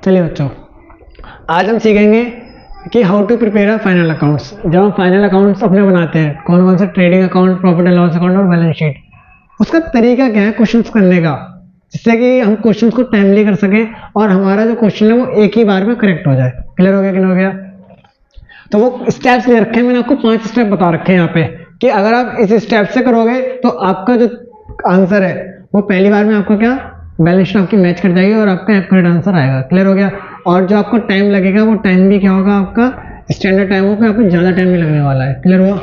चलिए बच्चों, आज हम सीखेंगे कि how to prepare a final accounts. जब हम फाइनल अकाउंट्स अपने बनाते हैं, कौन कौन से trading account, profit and loss account और बैलेंस शीट, उसका तरीका क्या है क्वेश्चंस करने का, जिससे कि हम क्वेश्चंस को टाइमली कर सकें और हमारा जो क्वेश्चन है वो एक ही बार में करेक्ट हो जाए। क्लियर हो गया कि नहीं हो गया? तो वो स्टेप्स ले रखे हैं, मैंने आपको 5 स्टेप बता रखे हैं यहाँ पे कि अगर आप इस स्टेप से करोगे तो आपका जो आंसर है वो पहली बार में आपको क्या बैलेंस शीट आपकी मैच कर जाएगी और आपका एक्यूरेट आंसर आएगा। क्लियर हो गया? और जो आपको टाइम लगेगा वो टाइम भी क्या होगा, आपका स्टैंडर्ड टाइम होगा, आपको ज़्यादा टाइम भी लगने वाला है। क्लियर हुआ?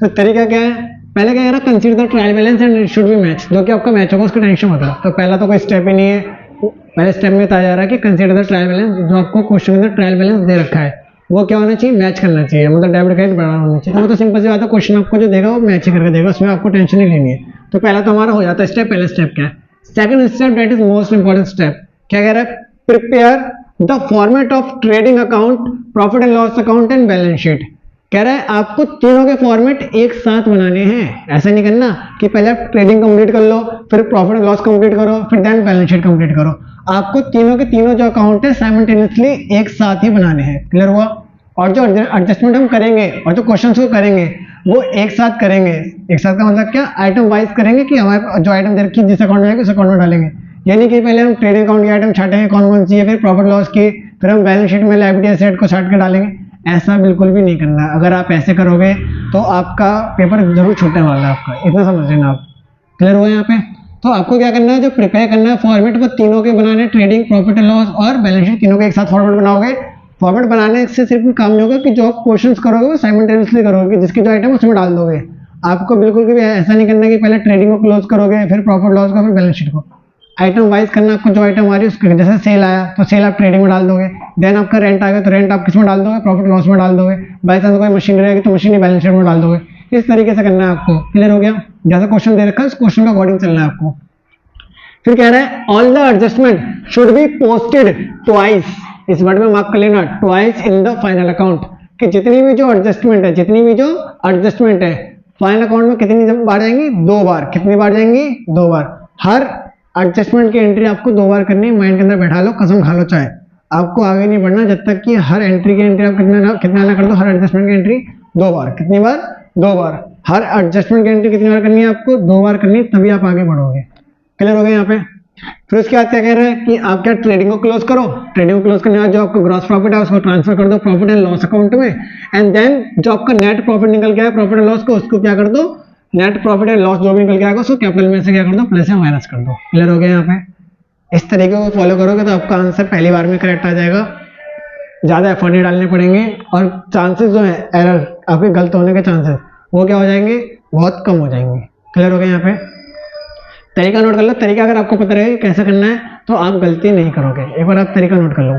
तो तरीका क्या है, पहले क्या कह रहा है, consider the trial balance and it should be match, जो कि आपका मैच होगा उसका टेंशन मत लो। तो पहला तो कोई स्टेप ही नहीं है, पहले स्टेप में बताया जा रहा है कि कंसीडर द ट्रायल बैलेंस, जो आपको क्वेश्चन के अंदर ट्रायल बैलेंस दे रखा है वो क्या होना चाहिए, मैच करना चाहिए, मतलब डेबिट क्रेडिट बराबर होना चाहिए। वो तो सिंपल सी बात है, क्वेश्चन आपको जो देगा वो मैच ही करके देगा, उसमें आपको टेंशन नहीं लेनी है। तो पहला तो हमारा हो जाता है स्टेप। पहला स्टेप क्या है? Second step, that is most important step. क्या कह रहा है? Prepare the format of trading account, profit and loss account and balance sheet. कह रहा है आपको तीनों के फॉर्मेट एक साथ बनाने हैं। ऐसा नहीं करना कि पहले आप ट्रेडिंग कंप्लीट कर लो, फिर प्रॉफिट एंड लॉस कंप्लीट करो, फिर देन बैलेंस शीट कंप्लीट करो। आपको तीनों के तीनों जो अकाउंट है साइमल्टेनियसली एक साथ ही बनाने हैं। क्लियर हुआ? और जो एडजस्टमेंट हम करेंगे और जो क्वेश्चंस को करेंगे वो एक साथ करेंगे। एक साथ का मतलब क्या, आइटम वाइज करेंगे कि हमारे जो आइटम दे रखी जिस अकाउंट में आएगी उस अकाउंट में डालेंगे। यानी कि पहले हम ट्रेडिंग अकाउंट की आइटम छाटेंगे कौन कौन सी है, फिर प्रॉफिट लॉस की, फिर हम बैलेंस शीट में लायबिलिटी एसेट को छाट के डालेंगे। ऐसा बिल्कुल भी नहीं करना। अगर आप ऐसे करोगे तो आपका पेपर जरूर छूटने वाला है, आपका इतना समझ लेना आप। क्लियर हुआ यहाँ पे? तो आपको क्या करना है, जो प्रिपेयर करना है फॉर्मेट वो तीनों के बनाने, ट्रेडिंग, प्रॉफिट एंड लॉस और बैलेंस शीट, तीनों के एक साथ फॉर्मेट बनाओगे। फॉर्मेट बनाने से सिर्फ काम नहीं होगा कि जो आप क्वेश्चंस करोगे वो साइमल्टेनियसली करोगे, जिसकी जो आइटम उसमें डाल दोगे। आपको बिल्कुल भी ऐसा नहीं करना कि पहले ट्रेडिंग को क्लोज करोगे, फिर प्रॉफिट लॉस को, फिर बैलेंस शीट को। आइटम वाइज करना। आपको जो आइटम आ रही है उसके, जैसे सेल आया तो सेल आप ट्रेडिंग में डाल दोगे, देन आपका रेंट आ गया तो रेंट आप किस में डाल दोगे, प्रॉफिट लॉस में डाल दोगे। बाई चांस कोई मशीनरी आएगी तो मशीनरी बैलेंस शीट में डाल दोगे। इस तरीके से करना है आपको। क्लियर हो गया? जैसा क्वेश्चन दे रखा है उस क्वेश्चन का अकॉर्डिंग चलना है आपको। फिर कह रहा है all the adjustment should be posted twice, इस वर्ड में मार्क कर लेना, twice in the final account, कि जितनी भी जो एडजस्टमेंट है फाइनल अकाउंट में कितनी बार जाएंगी, 2 बार। कितनी बार जाएंगी? 2 बार। हर एडजस्टमेंट की एंट्री आपको 2 बार करनी है। माइंड के अंदर बैठा लो, कसम खा लो चाहे, आपको आगे नहीं बढ़ना जब तक कि हर एंट्री की एंट्री आप कितना ना कर दो। हर एडजस्टमेंट की एंट्री 2 बार। कितनी बार? 2 बार। हर एडजस्टमेंट की एंट्री कितनी बार करनी है आपको? 2 बार करनी है, तभी आप आगे बढ़ोगे। क्लियर हो गया यहाँ पे? फिर उसके बाद क्या कह रहे हैं कि आप क्या ट्रेडिंग को क्लोज करो। ट्रेडिंग को क्लोज करने के बाद जो आपका ग्रॉस प्रॉफिट है उसको ट्रांसफर कर दो प्रॉफिट एंड लॉस अकाउंट में, एंड देन जो आपका नेट प्रॉफिट निकल गया है प्रॉफिट एंड लॉस को, उसको क्या कर दो, नेट प्रॉफिट एंड लॉस जो भी निकल के आएगा उसको कैपिटल में से क्या कर दो, प्लस या माइनस कर दो। क्लियर हो गया यहाँ पे? इस तरीके को फॉलो करोगे तो आपका आंसर पहली बार में करेक्ट आ जाएगा, ज़्यादा एफर्ट नहीं डालने पड़ेंगे और चांसेस जो है एरर आपके गलत होने के चांसेस वो क्या हो जाएंगे, बहुत कम हो जाएंगे। क्लियर हो गया यहाँ पे? तरीका नोट कर लो। तरीका अगर आपको पता रहे कैसे करना है तो आप गलती नहीं करोगे। एक बार आप तरीका नोट कर लो।